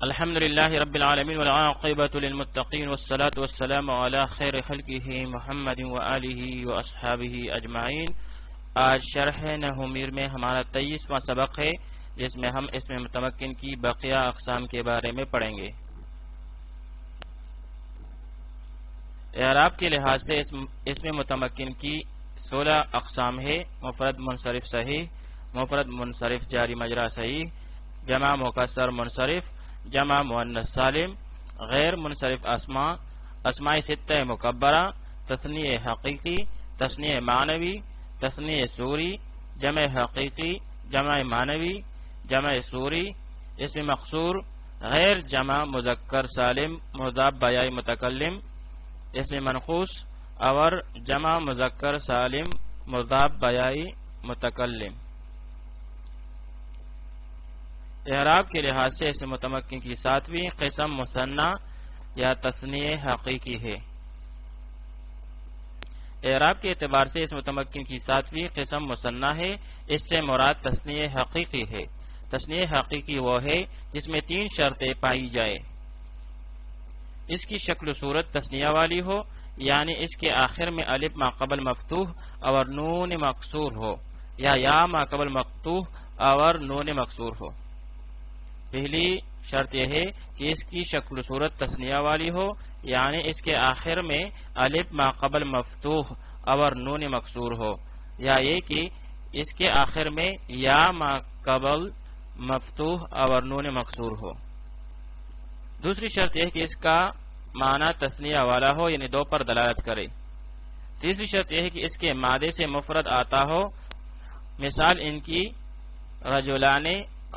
الحمد لله رب العالمين والعاقبة للمتقين والصلاة والسلام على خير خلقه محمد وآله وأصحابه أجمعين۔ آج شرح نحومیر میں ہمارا 23واں سبق ہے، جس میں ہم اس میں متمکن کی بقیہ اقسام کے بارے میں پڑھیں گے۔ اعراب کے لحاظ سے اس میں متمکن کی 16 اقسام ہے: مفرد منصرف صحیح، مفرد منصرف جاری مجرا صحیح، جمع مکسر منصرف، جمع مؤنث سالم، غیر منصرف اسماء، اسماء ستہ مکبرہ، تثنیہ حقیقی، تثنیہ معنوی، تثنیہ صوری، جمع حقیقی، جمع معنوی، جمع صوری، اسم مقصور، غیر جمع مذکر سالم مضاف بیاء متکلم، اسم منقوص اور جمع مذکر سالم مضاف بیاء متکلم۔ اعراب کے لحاظ سے اس متمکن کی 7ویں قسم مثنی یا تثنیہ حقیقی ہے۔ اعراب کے اعتبار سے اس متمکن کی 7ویں قسم مثنی ہے، اس سے مراد تثنیہ حقیقی ہے۔ تثنیہ حقیقی وہ ہے جس میں 3 شرطیں پائی جائے: اس کی شکل و صورت تثنیہ والی ہو، یعنی اس کے آخر میں الف ما قبل مفتوح اور نون مکسور ہو، یا ما قبل مفتوح اور نون مکسور ہو۔ پہلی شرط یہ ہے کہ اس کی شکل و صورت تثنیہ والی ہو، یعنی اس کے آخر میں الف ما قبل مفتوح اور نون مکسور ہو، یا یہ کہ اس کے آخر میں یا ما قبل مفتوح اور نون مکسور ہو۔ دوسری شرط یہ کہ اس کا معنی تثنیہ والا ہو، یعنی 2 پر دلالت کرے۔ تیسری شرط یہ ہے کہ اس کے مادے سے مفرد آتا ہو، مثال ان کی رجلان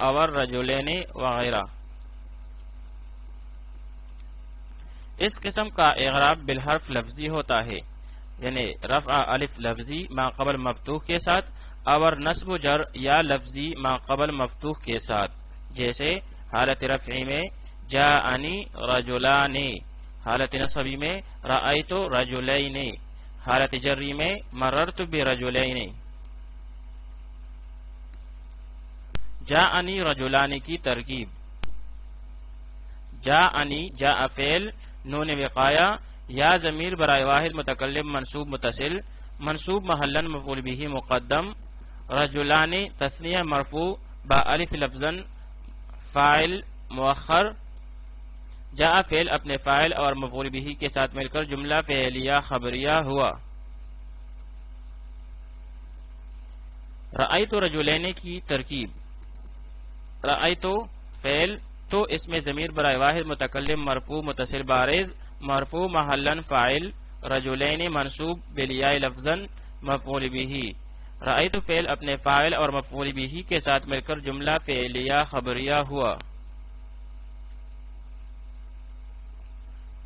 اور رجلین وغیرہ۔ اس قسم کا اعراب بالحرف لفظی ہوتا ہے، یعنی رفع الف لفظی ما قبل مفتوح کے ساتھ اور نصب و جر یا لفظی ما قبل مفتوح کے ساتھ، جیسے حالت رفعی میں جاءنی رجلان، حالت نصبی میں رأیت رجلین، حالت جری میں مررت برجلین۔ جاءنی رجلان کی ترکیب: جاءنی جاء فعل، نون وقایا یا ضمیر برائے واحد متکلم منصوب متصل، منصوب محلا مفعول به مقدم، رجلان تثنیہ مرفوع با الف لفظا فاعل مؤخر، جاء فعل اپنے فاعل اور مفعول به کے ساتھ مل کر جملہ فعلیہ خبریہ ہوا۔ رأیت رجلین کی ترکیب: رأیت فعل، تو اس میں ضمیر برائے واحد متکلم مرفوع متصل بارز، مرفوع محلا فاعل، رجلین منصوب بالیاء لفظا مفعول به، رأیت فعل اپنے فاعل اور مفعول به کے ساتھ مل کر جملہ فعلیہ خبریہ ہوا۔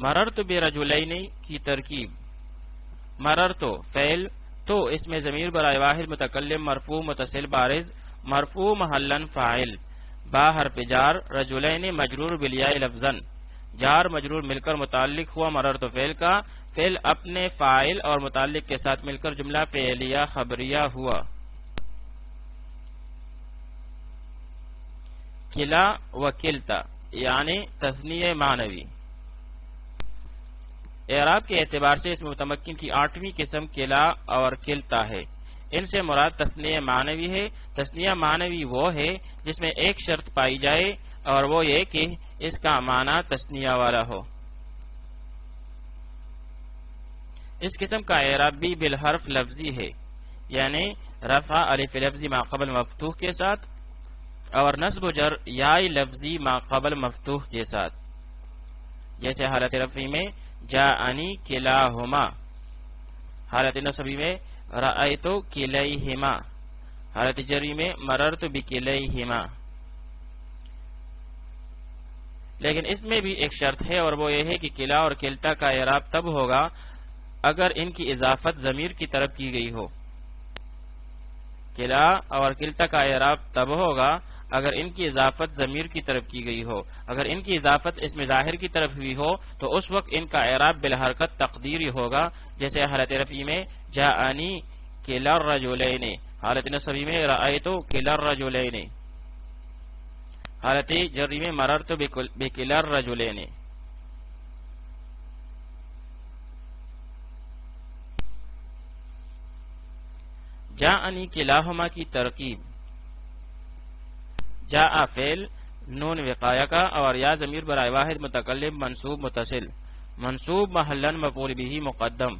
مررت برجلین کی ترکیب: مررت فعل، تو اس میں ضمیر برائے واحد متکلم مرفوع متصل بارز، مرفوع محلا فاعل، با حرف جار، رجلین مجرور بالیاء لفظا، جار مجرور مل کر متعلق ہوا مررت فعل کا، فعل اپنے فاعل اور متعلق کے ساتھ مل کر جملہ فعلیہ خبریہ ہوا۔ کلا و کلتا یعنی تثنیہ معنوی۔ اعراب کے اعتبار سے اس میں متمکن کی 8ویں قسم کلا اور کلتا ہے، ان سے مراد تثنیہ معنوی ہے۔ تثنیہ معنوی وہ ہے جس میں ایک شرط پائی جائے اور وہ یہ کہ اس کا معنی تثنیہ والا ہو۔ اس قسم کا اعراب بھی بالحرف لفظی ہے، یعنی رفع الف لفظی ما قبل مفتوح کے ساتھ اور نصب و جر یا لفظی ما قبل مفتوح کے ساتھ، جیسے حالت رفعی میں جاءنی کلاہما، حالت نصبی میں رأیت کلیہما، حالت جری میں مررت بکلیہما۔ لیکن اس میں بھی ایک شرط ہے اور وہ یہ ہے کہ کلا اور کلتا کا اعراب تب ہوگا اگر ان کی اضافت ضمیر کی طرف کی گئی ہو۔ کلا اور کلتا کا اعراب تب ہوگا اگر ان کی اضافت ضمیر کی طرف کی گئی ہو۔ اگر ان کی اضافت اسم ظاہر کی طرف ہوئی ہو تو اس وقت ان کا اعراب بالحرکت تقدیری ہوگا، جیسے حالت رفعی میں جاءنی کلا الرجلین، حالت نصبی میں رأیت کلا الرجلین۔ حالت جری میں مررت بکلا الرجلین. جاءنی کلاہما کی ترکیب. جاء فعل نون وقایہ کا اور یا ضمیر برائے واحد متکلم منصوب متصل. منصوب محلا مفعول به مقدم.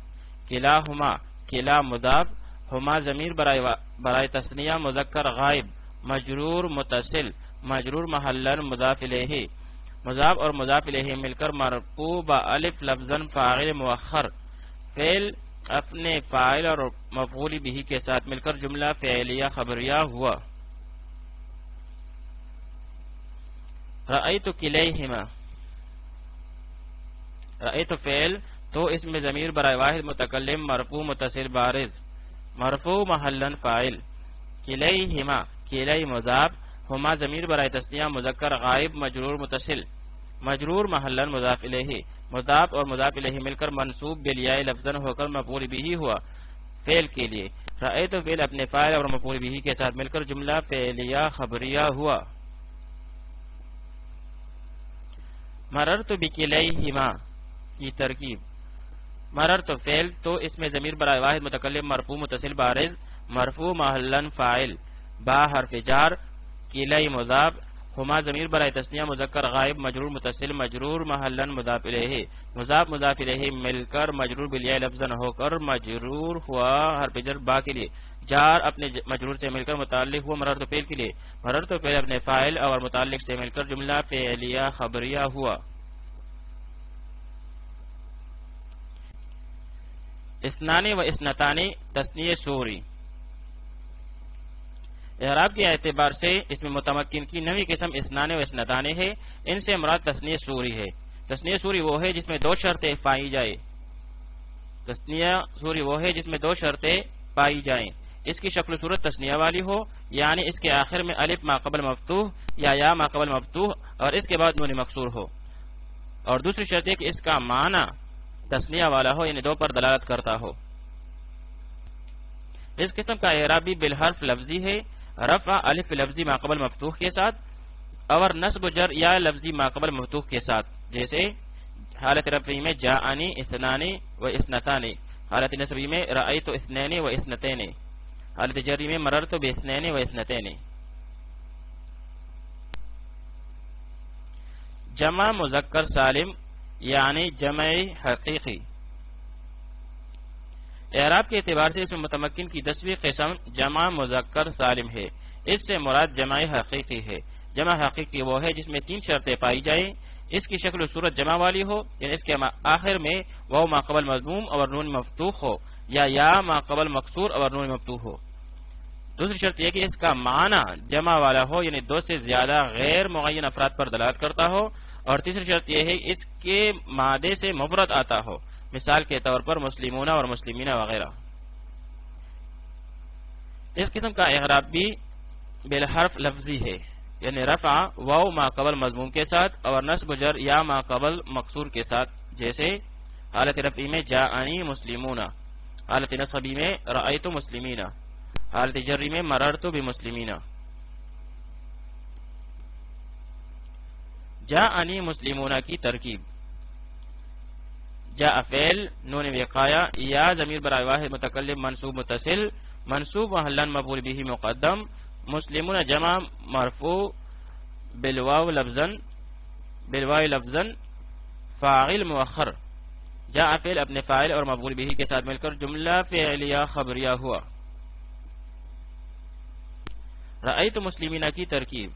کلاہما کلا مضاف. ہما ضمیر برائے تثنیہ مذکر غائب مجرور متصل. مجرور محلا مضاف الیہ. مضاف اور مضاف الیہ مل کر مرفوع بالف لفظا فاعل مؤخر. فعل اپنے فاعل اور مفعول به کے ساتھ مل کر جملہ فعلیہ خبریہ ہوا. رأیت کلیہما. رأیت فعل تو اس میں ضمیر برائے واحد متکلم مرفوع متصل بارز. مرفوع محلا فاعل. کلیہما کلی مضاف. ہما ضمیر برائے تثنیہ مذکر غائب مجرور متصل. مجرور محلا مضاف الیہ. مضاف اور مضاف الیہ مل کر منصوب بالیاء لفظا ہو کر مفعول به ہوا فعل کے لیے. رأیت فعل اپنے فاعل اور مفعول به کے ساتھ مل کر جملہ فعلیہ خبریہ ہوا. مررت بکلیہما کی ترکیب. مررت فعل تو اس میں ضمیر برائے واحد متکلم مرفوع متصل بارز. مرفوع محلا فاعل. با حرف جار. کلی مضاف. ہما ضمیر برائے تثنیہ مذکر غائب مجرور متصل. مجرور محلا مضاف الیہ. مضاف مضاف الیہ مل کر مجرور بالیاء لفظا ہو کر مجرور ہوا حرف جر با کے لیے. جار اپنے مجرور سے مل کر متعلق ہوا مررت فعل کے لیے. مررت فعل اپنے فاعل اور متعلق سے مل کر جملہ فعلیہ خبریہ ہوا. اثنان و اثنتان تثنیہ سوری. اعراب کے اعتبار سے اس میں متمکن کی نویں قسم اثنان و اثنتان ہے. ان سے مراد تثنیہ سوری ہے. تثنیہ سوری وہ ہے جس میں دو شرطیں پائی جائیں. تثنیہ سوری وہ ہے جس میں دو شرطیں پائی جائیں. اس کی شکل صورت تثنیہ والی ہو یعنی اس کے آخر میں الف ما قبل مفتوح یا ما قبل مفتوح اور اس کے بعد نون مکسور ہو. اور دوسری شرط ہے کہ اس کا معنی تثنیہ والا ہو یعنی دو پر دلالت کرتا ہو. اس قسم کا اعراب بھی بالحرف لفظی ہے. رفع الف لفظی ما قبل مفتوح کے ساتھ اور نصب جر یا لفظی ما قبل مفتوح کے ساتھ. جیسے حالت رفعی میں جاءنی اثنان و اثنتان. حالت نصبی میں رأیت اثنین و اثنتین. حالت جری میں مررت باثنین و اثنتین. جمع مذکر سالم یعنی جمع حقیقی. اعراب کے اعتبار سے اس میں متمکن کی 10ویں قسم جمع مذکر سالم ہے. اس سے مراد جمع حقیقی ہے. جمع حقیقی وہ ہے جس میں 3 شرطیں پائی جائیں. اس کی شکل و صورت جمع والی ہو یعنی اس کے آخر میں واو ما قبل مضموم اور نون مفتوح ہو یا ما قبل مکسور اور نون مفتوح ہو. دوسری شرط یہ کہ اس کا معنی جمع والا ہو یعنی 2 سے زیادہ غیر معین افراد پر دلالت کرتا ہو. اور تیسری شرط یہ ہے اس کے مادے سے مفرد آتا ہو. مثال کے طور پر مسلمون اور مسلمین وغیرہ. اس قسم کا اعراب بھی بالحرف لفظی ہے یعنی رفع واو ما قبل مضموم کے ساتھ اور نصب جر یا ما قبل مکسور کے ساتھ. جیسے حالت رفعی میں جاءنی مسلمون. حالت نصبی میں رأیت مسلمین. حالت جری میں مررت بمسلمین. جاءنی مسلمون کی ترکیب. جاء فعل نون وقایہ یا ضمیر برائے واحد متکلم منصوب متصل. منصوب محلا مفعول به مقدم. مسلمون جمع مرفوع بالواو لفظا فاعل مؤخر. جاء فعل اپنے فاعل اور مفعول به کے ساتھ مل کر جملہ فعلیہ خبریہ ہوا. رأیت مسلمین کی ترکیب.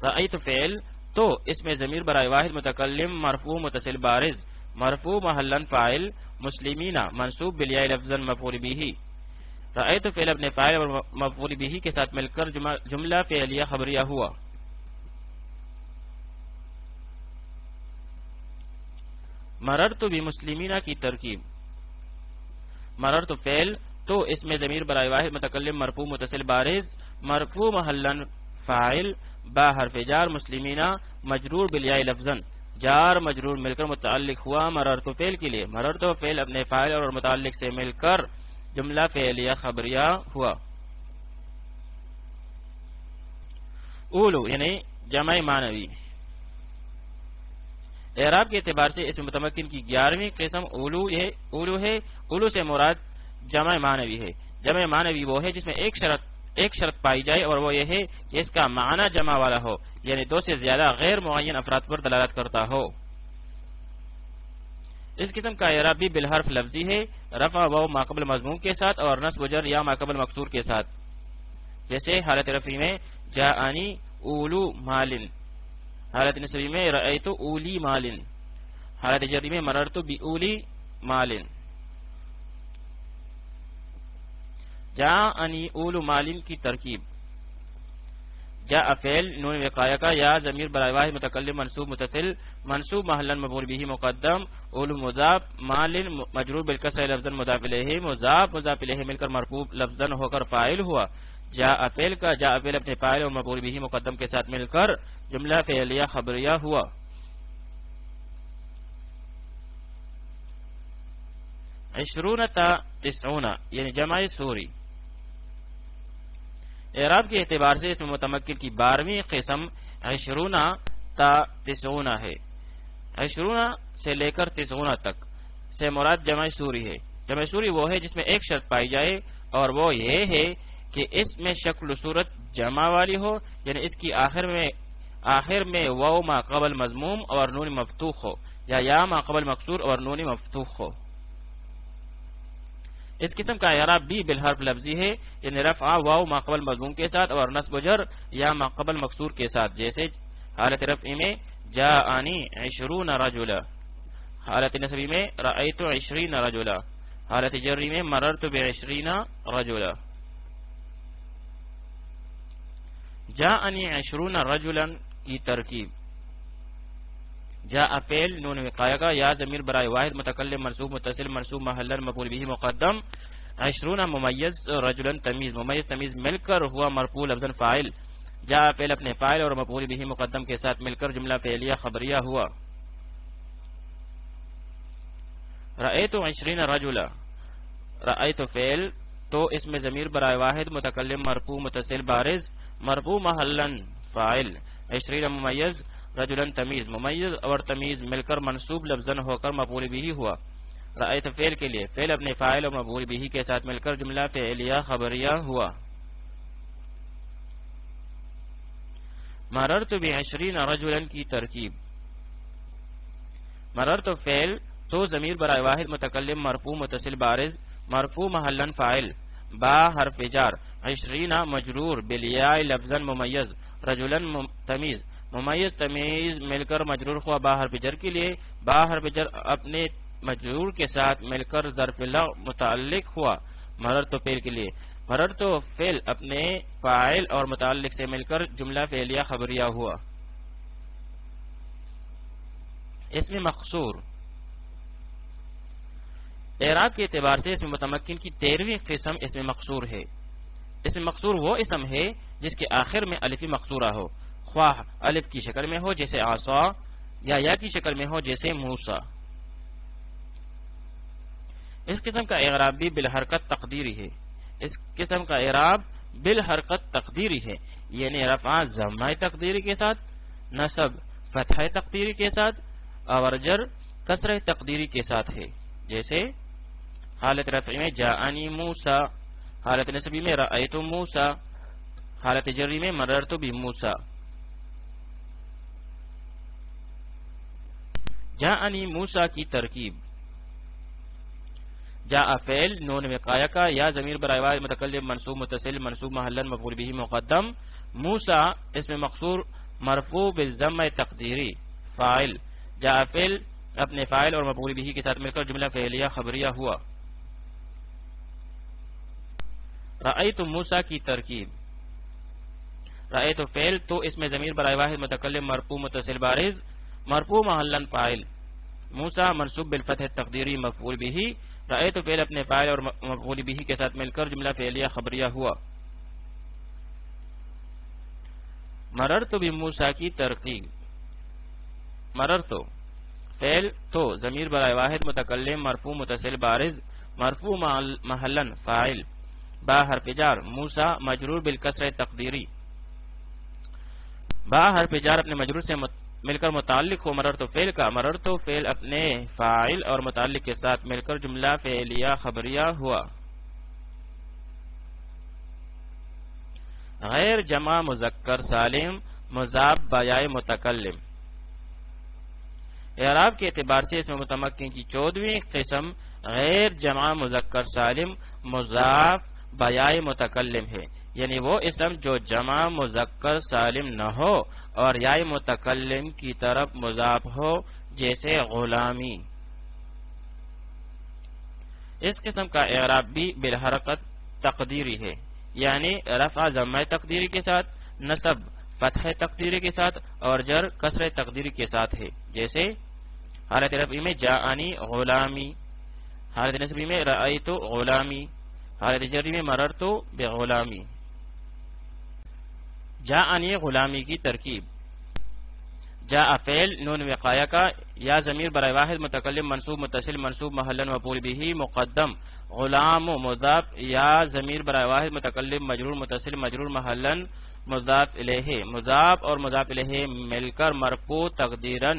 رأیت فعل تو اس میں ضمیر برائے واحد متکلم مرفوع متصل بارز. مرفوع محلا فاعل. مسلمین منصوب بالیاء لفظا مفعول به. رأیت فعل اپنے فاعل اور مفعول به کے ساتھ مل کر جملہ فعلیہ خبریہ ہوا. مررت بمسلمین کی ترکیب. مررت فعل تو اس میں ضمیر برائے واحد متکلم مرفوع متصل بارز. مرفوع محلا فاعل. با حرف جار مسلمین مجرور بالیاء لفظا. جار مجرور مل کر متعلق ہوا مررت فعل کے لیے. مررت فعل اپنے فاعل اور متعلق سے مل کر جملہ فعلیہ خبریہ ہوا. اولو یعنی جمع معنوی۔ اعراب کے اعتبار سے اسم متمکن کی 11ویں قسم اولو ہے۔ اولو سے مراد جمع معنوی ہے۔ جمع معنوی وہ ہے جس میں ایک شرط پائی جائے اور وہ یہ ہے کہ اس کا معنی جمع والا ہو، یعنی دو سے زیادہ غیر معین افراد پر دلالت کرتا ہو۔ اس قسم کا اعراب بھی بالحرف لفظی ہے، رفع واو ما قبل مضموم کے ساتھ اور نصب و جر یا ما قبل مکسور کے ساتھ، جیسے حالت رفعی میں جاءنی اولو مالن، حالت نصبی میں رأیت اولی مالن، حالت جری میں مررت بأولی مالن۔ جاءنی اولو مالن کی ترکیب: جاء فعل نون وقایہ کا یا ضمیر برائے واحد متکلم منصوب متصل منصوب محلا مفعول به مقدم، اولو مضاف، مالن مجرور بالکسر لفظا مضاف الیہ، مضاف الیہ مل کر مرفوع لفظا ہو کر فاعل ہوا۔ جاء فعل کا جاء فعل اپنے فاعل اور مفعول به مقدم کے ساتھ مل کر جملہ فعلیہ خبریہ ہوا۔ عشرون تا تسعون یعنی جمع سوری۔ اعراب کے اعتبار سے اسم متمکن کی 12ویں قسم عشرون تا تسعون ہے۔ عشرون سے لے کر تسعون تک سے مراد جمع سوری ہے۔ جمع سوری وہ ہے جس میں ایک شرط پائی جائے اور وہ یہ ہے کہ اس میں شکل و صورت جمع والی ہو، یعنی اس کی آخر میں واو ما قبل مضموم اور نون مفتوح ہو، یا ما قبل مکسور اور نون مفتوح ہو۔ اس قسم کا اعراب بھی بالحرف لفظی ہے، یعنی رفع واو ما قبل مضموم کے ساتھ اور نصب و جر یا ما قبل مکسور کے ساتھ، جیسے حالت رفع میں جاءنی 20 رجلا، حالت نصبی میں رأیت 20 رجلا، حالت جری میں مررت ب20 رجلا۔ جاءنی 20 رجلا کی ترکیب: جاء فعل نون وقایہ کا یا ضمیر برائے واحد متکلم منصوب متصل منصوب محلا مفعول به مقدم، 20 ممیز رجلا تمیز، ممیز تمیز مل کر ہوا مرفوع لفظا فاعل، جاء فعل اپنے فاعل اور مفعول به مقدم کے ساتھ مل کر جملہ فعلیہ خبریہ ہوا۔ رأیت 20 رجلا، رأیت فعل تو اس میں ضمیر برائے واحد متکلم مرفوع متصل بارز مرفوع محلا فاعل، 20 ممیز رجلا تمیز، ممیز اور تمیز مل کر منصوب لفظاً ہو کر مفعول به ہوا۔ رأیت فعل کے لیے فعل اپنے فاعل اور مفعول به کے ساتھ مل کر جملہ فعلیہ خبریہ ہوا۔ مررت ب20 رجلا کی ترکیب: مررت فعل تو ضمیر برائے واحد متکلم مرفوع متصل بارز مرفوع محلا فاعل، با حرف جار، 20 مجرور بالیاء لفظا ممیز، رجلا تمیز، ممیز تمیز مل کر مجرور ہوا با حرف جر کے لیے، با حرف جر اپنے مجرور کے ساتھ مل کر ظرف اللہ متعلق ہوا۔ مررت فعل کے لیے مررت فعل اپنے فاعل اور متعلق سے مل کر جملہ فعلیہ خبریہ ہوا۔ اسم مقصور: اعراب کے اعتبار سے اسم متمکن کی 13ویں قسم اسم مقصور ہے۔ اسم مقصور وہ اسم ہے جس کے آخر میں الف مقصورہ ہو، خواہ الف کی شکل میں ہو جیسے عصا یا کی شکل میں ہو جیسے موسیٰ۔ اس قسم کا اعراب بھی بالحرکت تقدیری ہے۔ اس قسم کا اعراب بالحرکت تقدیری ہے، یعنی رفع ضمہ تقدیری کے ساتھ، نصب فتح تقدیری کے ساتھ اور جر کسرہ تقدیری کے ساتھ ہے، جیسے حالت رفع میں جاءنی موسیٰ، حالت نصبی میں رأیت موسیٰ، حالت جری میں مررت بموسیٰ۔ جاءنی موسیٰ کی ترکیب: جاء فعل نون وقایہ کا یا ضمیر برائے واحد متکلم منصوب متصل منصوب محلا مفعول به مقدم، موسیٰ اسم مقصور مرفوع بالضمہ تقدیری فاعل، جاء فعل اپنے فاعل اور مفعول به کے ساتھ مل کر جملہ فعلیہ خبریہ ہوا۔ رأیت موسیٰ کی ترکیب: رأیت فعل تو اس میں ضمیر برائے واحد متکلم مرفوع متصل بارز مرفوع محلا فاعل، موسیٰ منصوب بالفتح تقدیری مفعول به، رأیت فعل اپنے فاعل اور مفعول به کے ساتھ مل کر جملہ فعلیہ خبریہ ہوا۔ مررت بموسیٰ کی ترکیب: مررت فعل تو ضمیر برائے واحد متکلم مرفوع متصل بارز مرفوع محلا فاعل، با حرف جار، موسیٰ مجرور بالکسر تقدیری، با حرف جار اپنے مجرور سے مل کر متعلق ہو مررت فعل کا، مررت فعل اپنے فاعل اور متعلق کے ساتھ مل کر جملہ فعلیہ خبریہ ہوا۔ غیر جمع مذکر سالم مضاف بجائے متکلم۔ اعراب کے اعتبار سے اسم متمکن کی 14ویں قسم غیر جمع مذکر سالم مضاف بجائے متکلم ہے، یعنی وہ اسم جو جمع مذکر سالم نہ ہو اور یائے متکلم کی طرف مضاف ہو، جیسے غلامی۔ اس قسم کا اعراب بھی بالحرکت تقدیری ہے، یعنی رفع ضمہ تقدیری کے ساتھ، نصب فتح تقدیری کے ساتھ اور جر کسر تقدیری کے ساتھ ہے، جیسے حالت رفعی میں جاءنی غلامی، حالت نصبی میں رأیت غلامی، حالت جری میں مررت بغلامی۔ جاءنی غلامی کی ترکیب: جاء فعل نون وقایہ کا، یا ضمیر برائے واحد متکلم منصوب متصل منصوب محلا مفعول به مقدم، غلام مضاف، یا ضمیر برائے واحد متکلم مجرور متصل مجرور محلا مضاف الیہ، مضاف اور مضاف الیہ مل کر مرفوع تقدیرا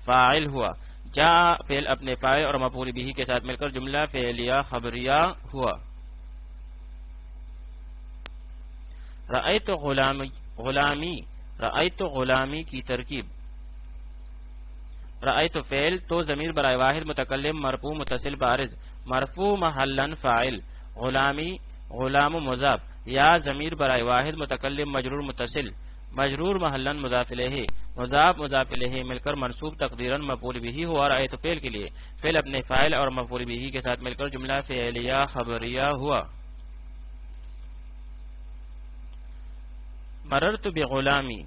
فاعل ہوا۔ جاء فعل اپنے فاعل اور مفعول به کے ساتھ مل کر جملہ فعلیہ خبریہ ہوا۔ رأیت غلامی رأیت غلامی کی ترکیب: رأیت فعل تو ضمیر برائے واحد متکلم مرفوع متصل بارز مرفوع محلا فاعل، غلامی غلام مضاف، یا ضمیر برائے واحد متکلم مجرور متصل مجرور محلا مضاف الیہ، مضاف مضاف الیہ مل کر منصوب تقدیرا مفعول به ہوا۔ رأیت فعل کے لیے فعل اپنے فاعل اور مفعول به کے ساتھ مل کر جملہ فعلیہ خبریہ ہوا۔ مررت بغلامی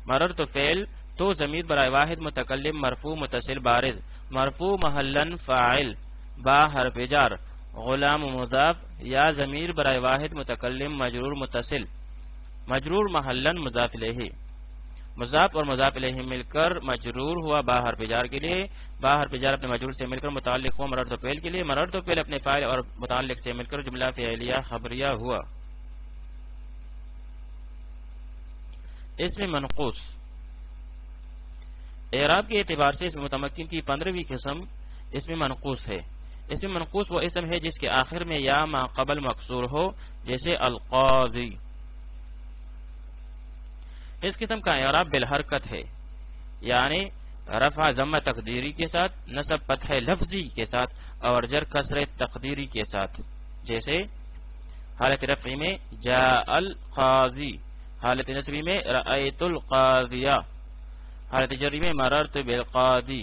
مررت فعل تو ضمیر برائے واحد متکلم مرفوع متصل بارز مرفوع محلا فاعل با حرف جار، غلام مضاف، یا ضمیر برائے واحد متکلم مجرور متصل مجرور محلا مضاف الیہ، مضاف اور مضاف الیہ مل کر مجرور ہوا با حرف جار کے لیے، با حرف جار اپنے مجرور سے مل کر متعلق ہوا مررت فعل کے لیے، مررت فعل اپنے فاعل اور متعلق سے مل کر جملہ فعلیہ خبریہ ہوا۔ اسم منقوص: اعراب کے اعتبار سے اسم متمکن کی 15ویں قسم اسم منقوص ہے۔ اسم منقوص وہ اسم ہے جس کے آخر میں یا ما قبل مکسور ہو، جیسے القاضی۔ اس قسم کا اعراب بالحرکت ہے، یعنی رفع ضمہ تقدیری کے ساتھ، نصب فتح لفظی کے ساتھ اور جر کسر تقدیری کے ساتھ، جیسے حالت رفعی میں جاء القاضی، حالت نصبی میں رأیت القاضیہ، حالت جری میں مررت بالقاضی۔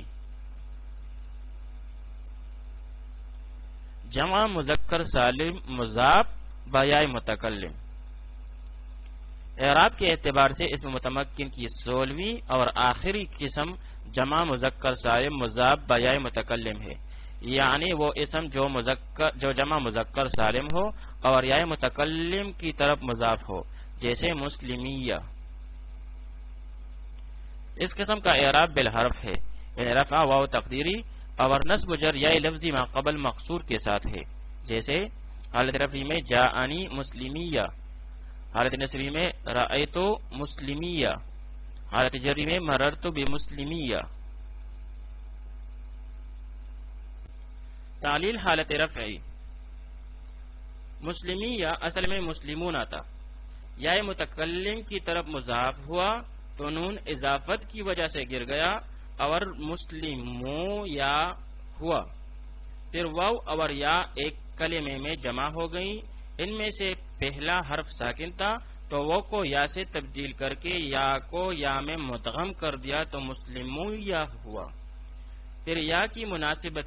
جمع مذکر سالم مضاف بجائے متکلم: اعراب کے اعتبار سے اسم متمکن کی 16ویں اور آخری قسم جمع مذکر سالم مضاف بجائے متکلم ہے، یعنی وہ اسم جو جمع مذکر سالم ہو اور یا متکلم کی طرف مضاف ہو، جیسے مسلمیہ۔ اس قسم کا اعراب بالحرف ہے، یعنی رفع واو تقدیری اور نصب جر یا لفظی ما قبل مقصور کے ساتھ ہے، جیسے حالت رفعی میں جاءنی مسلمیہ، حالت نصبی میں رأیت مسلمیہ، حالت جری میں مررت بمسلمیہ۔ تعلیل حالت رفعی: مسلمیہ اصل میں مسلمون آتا، یا متکلم کی طرف مضاف ہوا تو نون اضافت کی وجہ سے گر گیا اور مسلموں یا ہوا، پھر واو اور یا ایک کلمے میں جمع ہو گئیں، ان میں سے پہلا حرف ساکن تھا تو وہ کو یا سے تبدیل کر کے یا کو یا میں مدغم کر دیا تو مسلموں یا ہوا، پھر یا کی مناسبت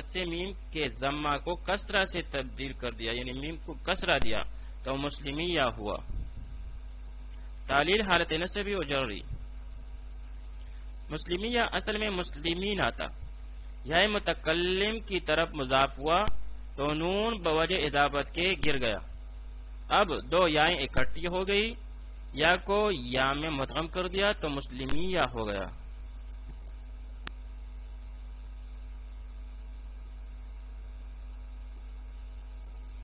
سے میم کے ضمہ کو کسرہ سے تبدیل کر دیا، یعنی میم کو کسرہ دیا تو مسلمیہ ہوا۔ تعلیل حالت نصبی و جری: مسلمیہ اصل میں مسلمین آتا، یا متکلم کی طرف مضاف ہوا تو نون بوجہ اضافت کے گر گیا، اب دو یائیں اکٹھی ہو گئی، یا کو یا میں مدغم کر دیا تو مسلمیہ ہو گیا۔